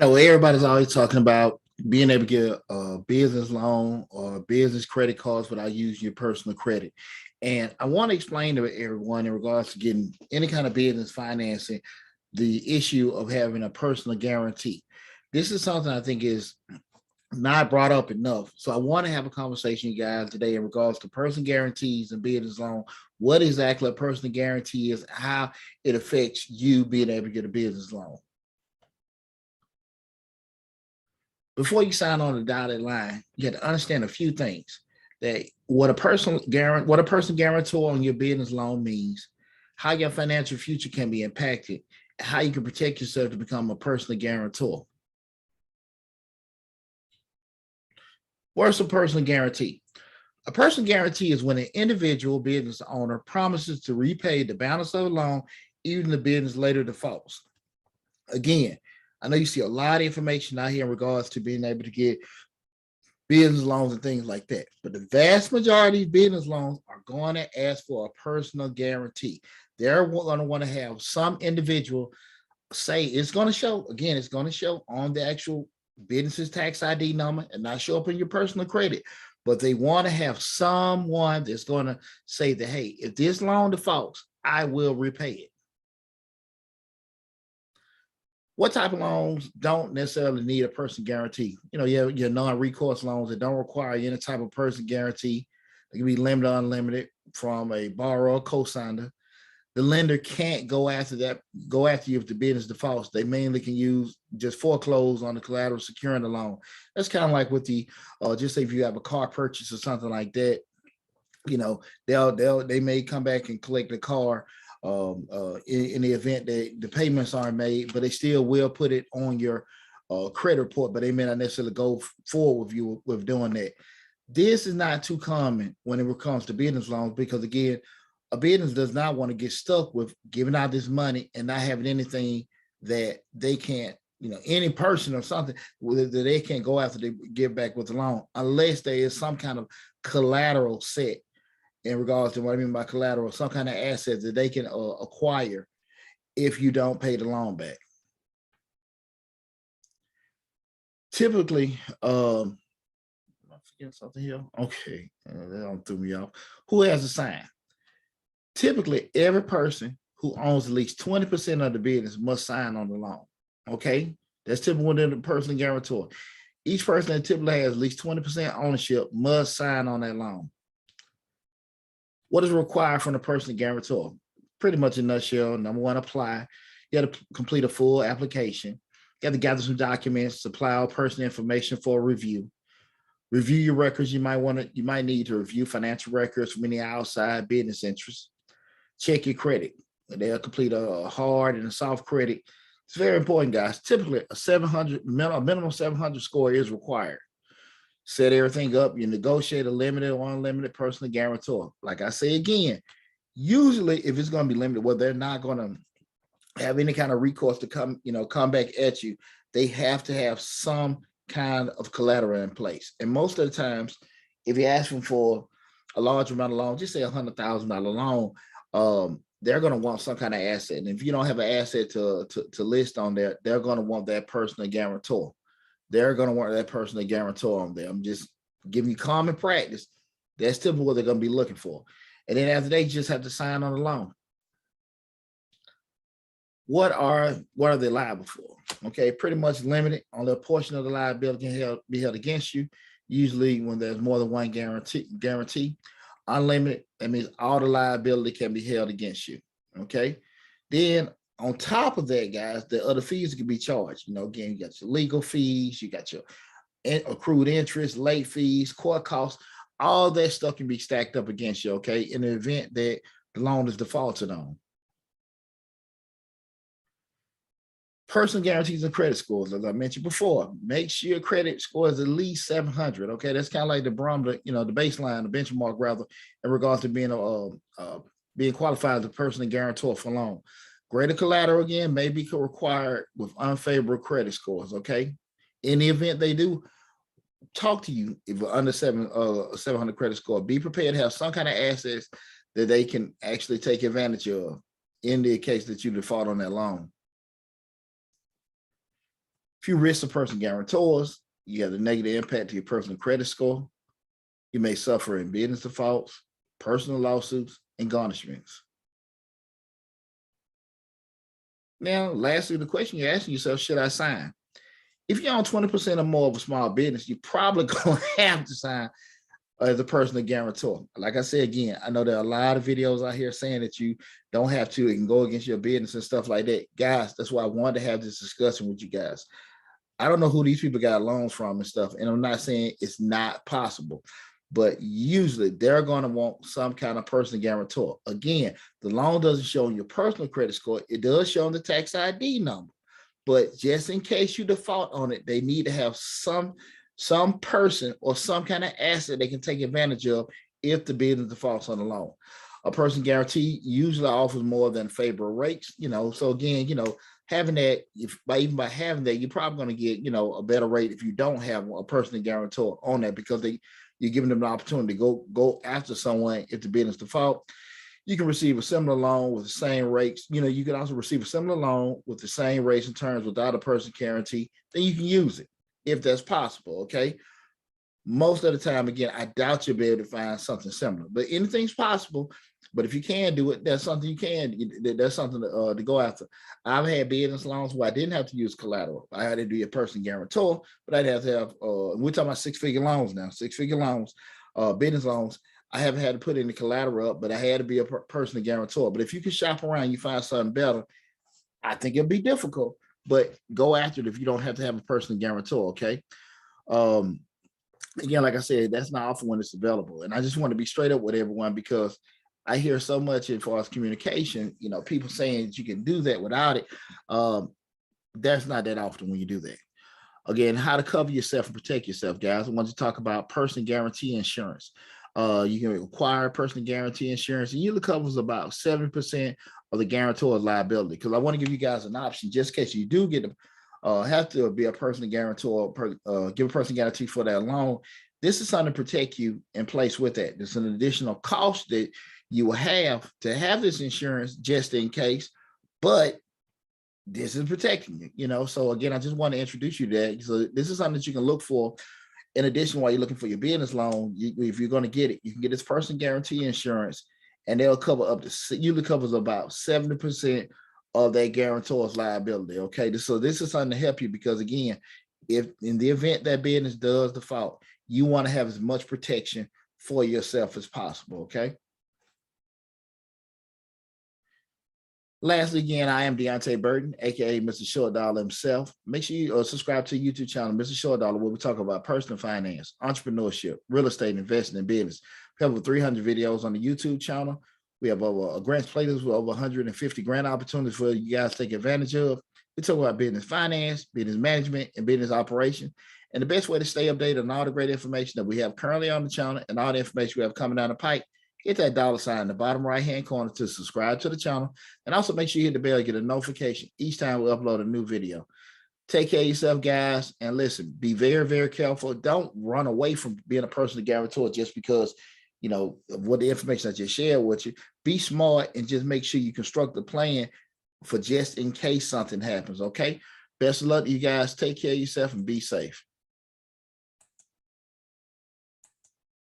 I know everybody's always talking about being able to get a business loan or business credit cards without using your personal credit. And I want to explain to everyone in regards to getting any kind of business financing, the issue of having a personal guarantee. This is something I think is not brought up enough. So I want to have a conversation, you guys, today in regards to personal guarantees and business loan. What exactly a personal guarantee is, how it affects you being able to get a business loan. Before you sign on the dotted line, you have to understand a few things. That what a person guarantor on your business loan means, how your financial future can be impacted, how you can protect yourself to become a personal guarantor. What's a personal guarantee? A personal guarantee is when an individual business owner promises to repay the balance of the loan even if the business later defaults. Again, I know you see a lot of information out here in regards to being able to get business loans and things like that. But the vast majority of business loans are going to ask for a personal guarantee. They're going to want to have some individual say it's going to show, again, it's going to show on the actual business's tax ID number and not show up in your personal credit. But they want to have someone that's going to say that, hey, if this loan defaults, I will repay it. What type of loans don't necessarily need a person guarantee? You know, your non-recourse loans that don't require any type of person guarantee. They can be limited or unlimited from a borrower or cosigner. The lender can't go after you if the business defaults. They mainly can use just foreclose on the collateral securing the loan. That's kind of like with the just say if you have a car purchase or something like that, you know, they may come back and collect the car in the event that the payments aren't made, but they still will put it on your credit report, but they may not necessarily go forward with you with doing that. This is not too common when it comes to business loans because, again, a business does not want to get stuck with giving out this money and not having anything that they can't, you know, any person or something that they can't go after to give back with the loan unless there is some kind of collateral set in regards to what I mean by collateral, some kind of assets that they can acquire if you don't pay the loan back. Typically, I forget something here. Okay, that don't threw me off. Who has a sign? Typically, every person who owns at least 20% of the business must sign on the loan. Okay, that's typical within the personal guarantor. Each person that typically has at least 20% ownership must sign on that loan. What is required from the personal guarantor? Pretty much in a nutshell, number one, apply. You got to complete a full application. You got to gather some documents, supply all personal information for a review. Review your records. You might need to review financial records from any outside business interests. Check your credit. They'll complete a hard and a soft credit. It's very important, guys. Typically, a minimum 700 score is required. Set everything up. You negotiate a limited or unlimited personal guarantor. Like I say again, usually if it's going to be limited, well, they're not going to have any kind of recourse to come back at you. They have to have some kind of collateral in place. And most of the times, if you're asking for a large amount of loan, just say $100,000 loan, they're going to want some kind of asset. And if you don't have an asset to list on there, they're going to want that personal guarantor. They're going to want that personal guarantor on there. I'm just giving you common practice. That's typically what they're going to be looking for. And then after they just have to sign on the loan. What are they liable for? Okay, pretty much limited. Only a portion of the liability can be held against you. Usually when there's more than one guarantee. Unlimited, that means all the liability can be held against you. Okay. Then on top of that, guys, the other fees can be charged. You know, again, you got your legal fees, you got your accrued interest, late fees, court costs. All that stuff can be stacked up against you, okay, in the event that the loan is defaulted on. Personal guarantees and credit scores, as I mentioned before, make sure your credit score is at least 700. Okay, that's kind of like the barometer, you know, the baseline, the benchmark rather, in regards to being qualified as a personal guarantor for loan. Greater collateral again may be required with unfavorable credit scores. Okay, in the event they do talk to you if you're under 700 credit score, be prepared to have some kind of assets that they can actually take advantage of in the case that you default on that loan. Few risks of personal guarantors. You have the negative impact to your personal credit score. You may suffer in business defaults, personal lawsuits, and garnishments. Now, lastly, the question you're asking yourself, should I sign? If you own 20% or more of a small business, you're probably going to have to sign as a personal guarantor. Like I said, again, I know there are a lot of videos out here saying that you don't have to, it can go against your business and stuff like that. Guys, that's why I wanted to have this discussion with you guys. I don't know who these people got loans from and stuff, and I'm not saying it's not possible, but usually they're going to want some kind of personal guarantor. Again, the loan doesn't show on your personal credit score. It does show on the tax ID number, but just in case you default on it, they need to have some person or some kind of asset they can take advantage of if the business defaults on the loan. A person guarantee usually offers more than favorable rates, so again, having that, even by having that, you're probably going to get, a better rate if you don't have a personal guarantor on that, because you're giving them the opportunity to go after someone if the business default. You can receive a similar loan with the same rates. You can also receive a similar loan with the same rates and terms without a personal guarantee. Then you can use it if that's possible. Okay. Most of the time, again, I doubt you'll be able to find something similar, but anything's possible. But if you can do it, that's something you can. That's something to go after. I've had business loans where I didn't have to use collateral. I had to do a personal guarantor, but I'd have to have. We're talking about six-figure loans now. Six-figure loans, business loans. I haven't had to put any collateral up, but I had to be a personal guarantor. But if you can shop around, you find something better. I think it'll be difficult, but go after it if you don't have to have a personal guarantor. Okay. Again, like I said, that's not often when it's available. And I just want to be straight up with everyone, because I hear so much as far as communication, people saying that you can do that without it. That's not that often when you do that. Again, how to cover yourself and protect yourself, guys. I want to talk about personal guarantee insurance. You can acquire personal guarantee insurance, and usually covers about 7% of the guarantor's liability. Because I want to give you guys an option, just in case you do get have to be a personal guarantor, give a personal guarantee for that loan. This is something to protect you in place with that. There's an additional cost that you will have to have this insurance just in case, but this is protecting you, So again, I just want to introduce you to that. So this is something that you can look for. In addition, while you're looking for your business loan, if you're going to get it, you can get this personal guarantee insurance, and they'll cover usually covers about 70% of that guarantor's liability. Okay, so this is something to help you, because again, if in the event that business does default, you want to have as much protection for yourself as possible. Okay. Lastly, again, I am Deonte Burden, aka Mr. Short Dollar himself. Make sure you subscribe to the YouTube channel, Mr. Short Dollar, where we talk about personal finance, entrepreneurship, real estate, investing, and business. We have over 300 videos on the YouTube channel. We have over a grants playlist with over 150 grant opportunities for you guys to take advantage of. We talk about business finance, business management, and business operation. And the best way to stay updated on all the great information that we have currently on the channel and all the information we have coming down the pipe, hit that $ in the bottom right-hand corner to subscribe to the channel. And also make sure you hit the bell to get a notification each time we upload a new video. Take care of yourself, guys. And listen, be very, very careful. Don't run away from being a personal guarantor just because, of what the information I just shared with you. Be smart and just make sure you construct a plan for just in case something happens, okay? Best of luck to you guys. Take care of yourself and be safe.